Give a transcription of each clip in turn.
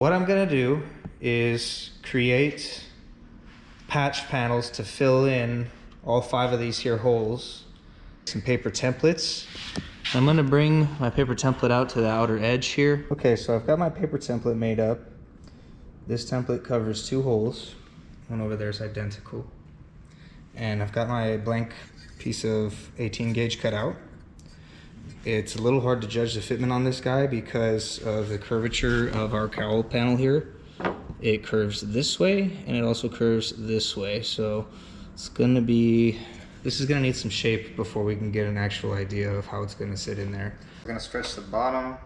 What I'm gonna do is create patch panels to fill in all 5 of these here holes. Some paper templates. I'm gonna bring my paper template out to the outer edge here. Okay, so I've got my paper template made up. This template covers 2 holes. One over there is identical. And I've got my blank piece of 18 gauge cut out. It's a little hard to judge the fitment on this guy because of the curvature of our cowl panel here. It curves this way and it also curves this way. So it's gonna be, this is gonna need some shape before we can get an actual idea of how it's gonna sit in there. We're gonna stretch the bottom.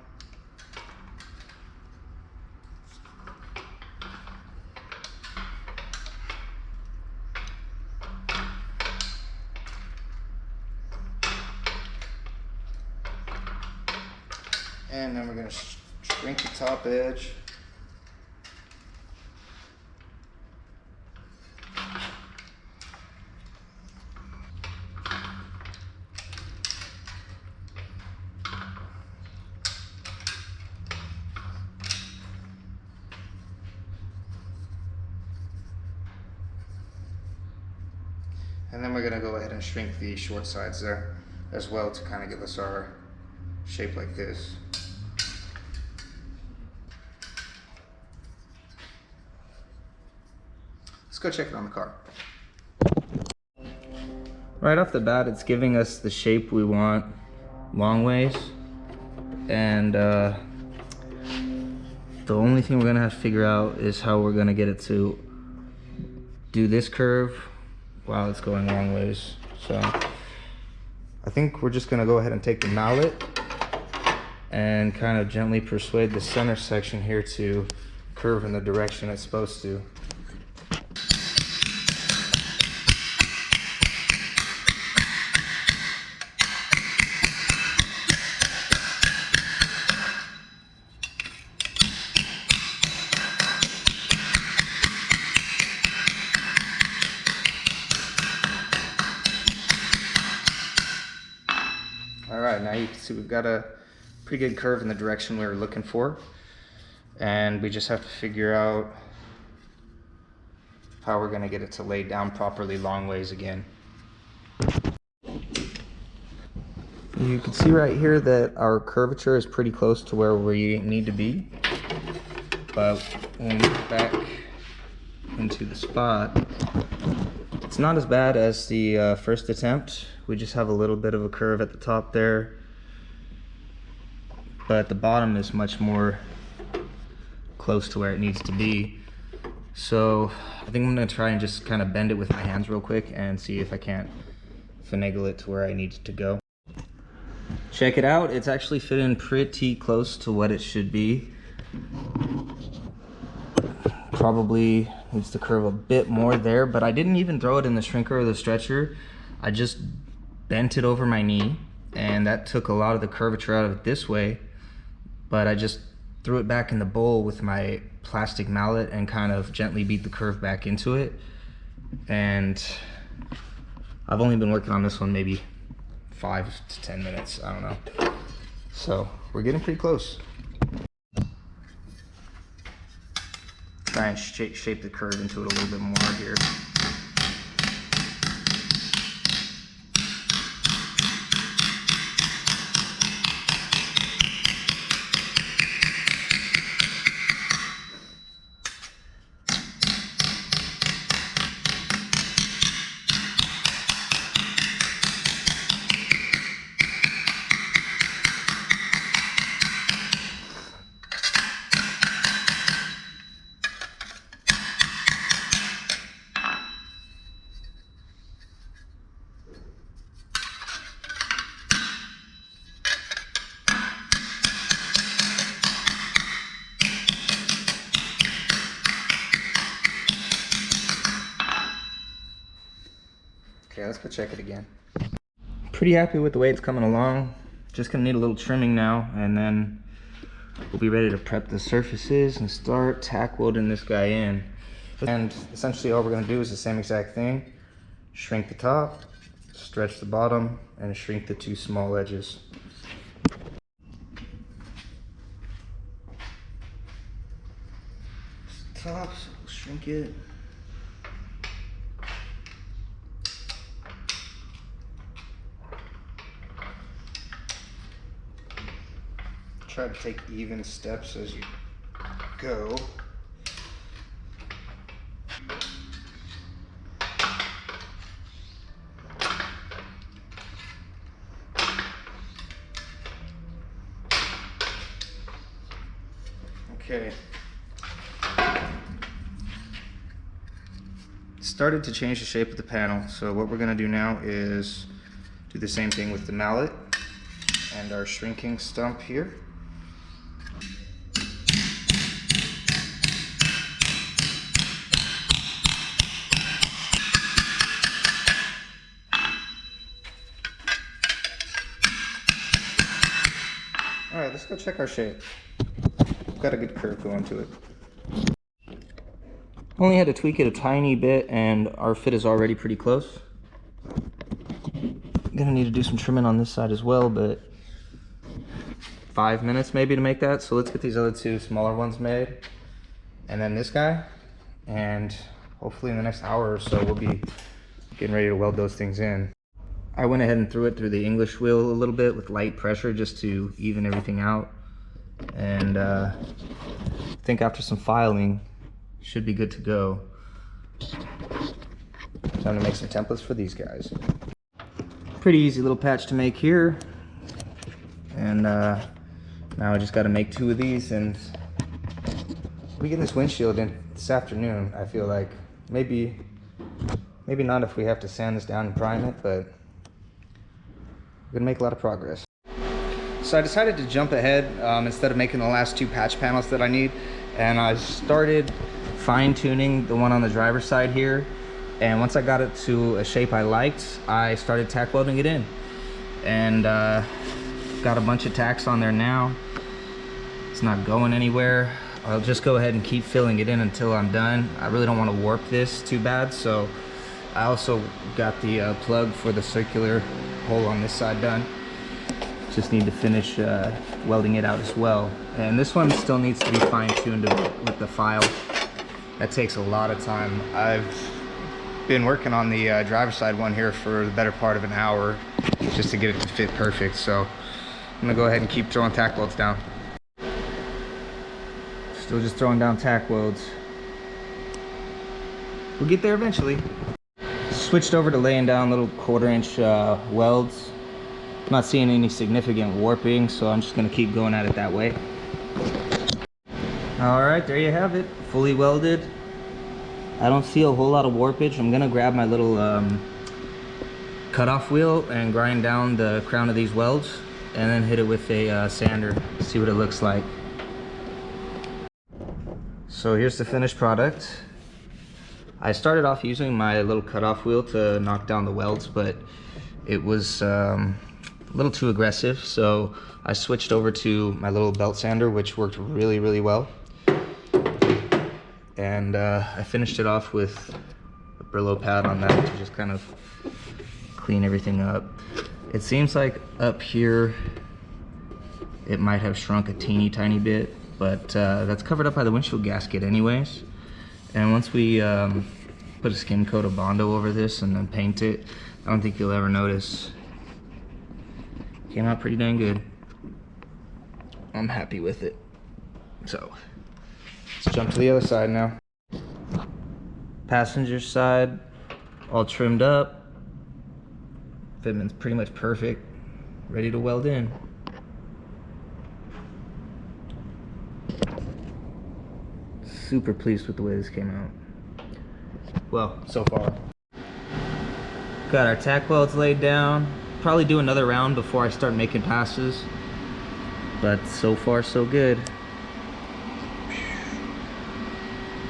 And then we're going to shrink the top edge. And then we're going to go ahead and shrink the short sides there as well to kind of give us our shape like this. Let's go check it on the car. Right off the bat, it's giving us the shape we want long ways, and the only thing we're gonna have to figure out is how we're gonna get it to do this curve while it's going long ways. So I think we're just gonna go ahead and take the mallet and kind of gently persuade the center section here to curve in the direction it's supposed to. All right, now you can see we've got a pretty good curve in the direction we were looking for, and we just have to figure out how we're going to get it to lay down properly long ways again. You can see right here that our curvature is pretty close to where we need to be, but when we get back into the spot, it's not as bad as the first attempt. We just have a little bit of a curve at the top there, but the bottom is much more close to where it needs to be. So I think I'm going to try and just kind of bend it with my hands real quick and see if I can't finagle it to where I need it to go. Check it out, it's actually fitting pretty close to what it should be. Probably needs to curve a bit more there, but I didn't even throw it in the shrinker or the stretcher. I just bent it over my knee, and that took a lot of the curvature out of it this way, but I just threw it back in the bowl with my plastic mallet and kind of gently beat the curve back into it. And I've only been working on this one maybe 5 to 10 minutes, I don't know. So we're getting pretty close. Try and shape the curve into it a little bit more here. Okay, let's go check it again. Pretty happy with the way it's coming along. Just gonna need a little trimming now, and then we'll be ready to prep the surfaces and start tack welding this guy in. And essentially all we're gonna do is the same exact thing. Shrink the top, stretch the bottom, and shrink the 2 small edges. top, so we'll shrink it. Try to take even steps as you go. Okay. Started to change the shape of the panel, so what we're going to do now is do the same thing with the mallet and our shrinking stump here. Alright, let's go check our shape. We've got a good curve going to it. Only had to tweak it a tiny bit and our fit is already pretty close. Gonna need to do some trimming on this side as well, but 5 minutes maybe to make that. So let's get these other two smaller ones made. And then this guy. And hopefully in the next hour or so we'll be getting ready to weld those things in. I went ahead and threw it through the English wheel a little bit with light pressure just to even everything out. And I think after some filing, should be good to go. Time to make some templates for these guys. Pretty easy little patch to make here. And now I just got to make 2 of these, and we get this windshield in this afternoon. I feel like maybe not if we have to sand this down and prime it, but we're gonna make a lot of progress. So I decided to jump ahead instead of making the last 2 patch panels that I need, and I started fine-tuning the one on the driver's side here. And once I got it to a shape I liked, I started tack welding it in, and got a bunch of tacks on there now. It's not going anywhere. I'll just go ahead and keep filling it in until I'm done. I really don't want to warp this too bad, so I also got the plug for the circular hole on this side done. Just need to finish welding it out as well. And this one still needs to be fine-tuned with the file. That takes a lot of time. I've been working on the driver's side one here for the better part of an hour just to get it to fit perfect. So I'm gonna go ahead and keep throwing tack welds down. Still just throwing down tack welds. We'll get there eventually. Switched over to laying down little 1/4-inch welds. I'm not seeing any significant warping, so I'm just gonna keep going at it that way. All right, there you have it, fully welded. I don't see a whole lot of warpage. I'm gonna grab my little cutoff wheel and grind down the crown of these welds, and then hit it with a sander, see what it looks like. So here's the finished product. I started off using my little cutoff wheel to knock down the welds, but it was a little too aggressive, so I switched over to my little belt sander, which worked really, really well. And I finished it off with a Brillo pad on that to just kind of clean everything up. It seems like up here it might have shrunk a teeny tiny bit, but that's covered up by the windshield gasket anyways. And once we put a skim coat of Bondo over this and then paint it, I don't think you'll ever notice. Came out pretty dang good. I'm happy with it. So let's jump to the other side now. Passenger side, all trimmed up. Fitment's pretty much perfect. Ready to weld in. Super pleased with the way this came out. Well, so far. Got our tack welds laid down. Probably do another round before I start making passes. But so far so good.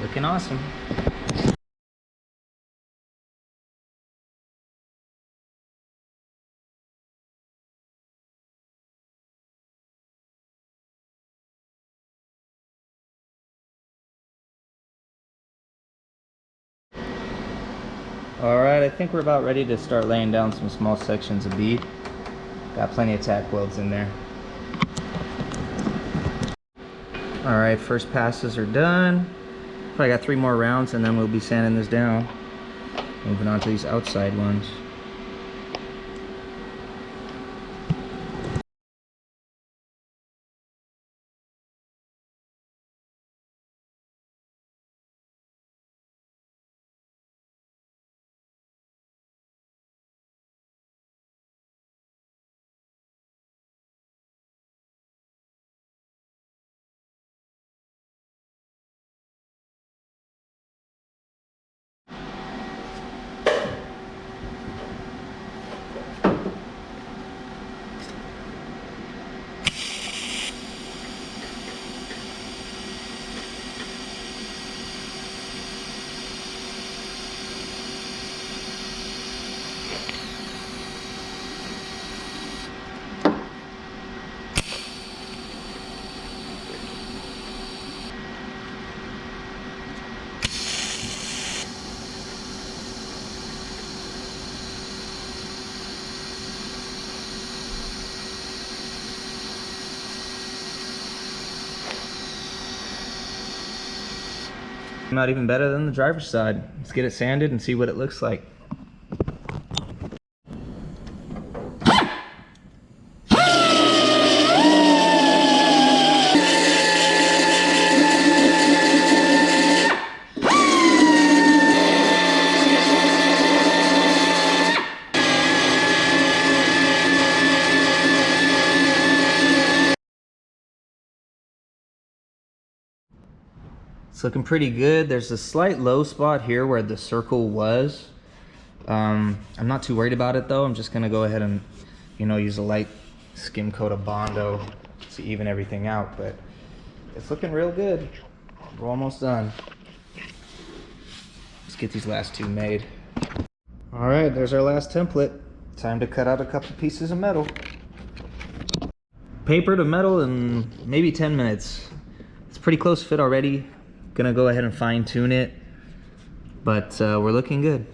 Looking awesome. Alright, I think we're about ready to start laying down some small sections of bead. Got plenty of tack welds in there. Alright, first passes are done. Probably got 3 more rounds and then we'll be sanding this down. Moving on to these outside ones. Not even better than the driver's side. Let's get it sanded and see what it looks like. It's looking pretty good. There's a slight low spot here where the circle was. I'm not too worried about it though. I'm just gonna go ahead and, use a light skim coat of Bondo to even everything out, but it's looking real good. We're almost done. Let's get these last 2 made. All right, there's our last template. Time to cut out a couple pieces of metal. Paper to metal in maybe 10 minutes. It's pretty close fit already. Gonna go ahead and fine tune it, but we're looking good.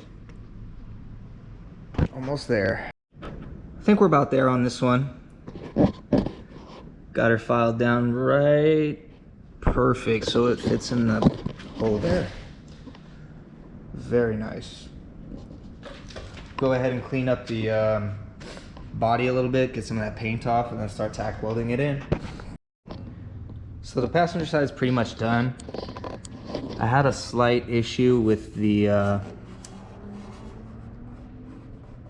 Almost there. I think we're about there on this one. Got her filed down right perfect so it fits in the hole there. Very nice. Go ahead and clean up the body a little bit, get some of that paint off, and then start tack welding it in. So the passenger side is pretty much done. I had a slight issue with the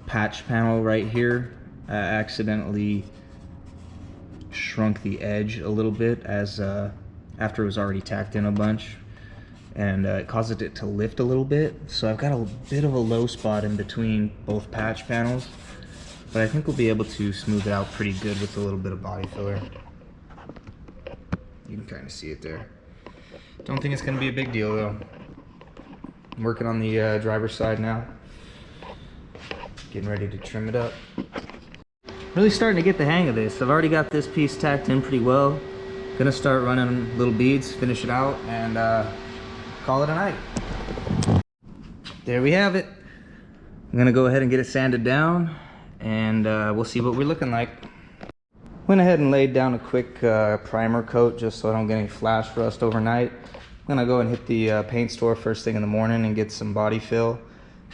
patch panel right here. I accidentally shrunk the edge a little bit as after it was already tacked in a bunch, and it caused it to lift a little bit. So I've got a bit of a low spot in between both patch panels, but I think we'll be able to smooth it out pretty good with a little bit of body filler. You can kind of see it there. Don't think it's going to be a big deal though. I'm working on the driver's side now. Getting ready to trim it up. Really starting to get the hang of this. I've already got this piece tacked in pretty well. Gonna start running little beads, finish it out, and call it a night. There we have it. I'm gonna go ahead and get it sanded down, and we'll see what we're looking like. Went ahead and laid down a quick primer coat just so I don't get any flash rust overnight. I'm gonna go and hit the paint store first thing in the morning and get some body fill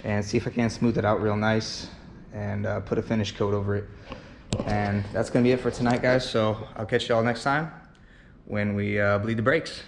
and see if I can smooth it out real nice and put a finish coat over it. And that's gonna be it for tonight, guys. So I'll catch y'all next time when we bleed the brakes.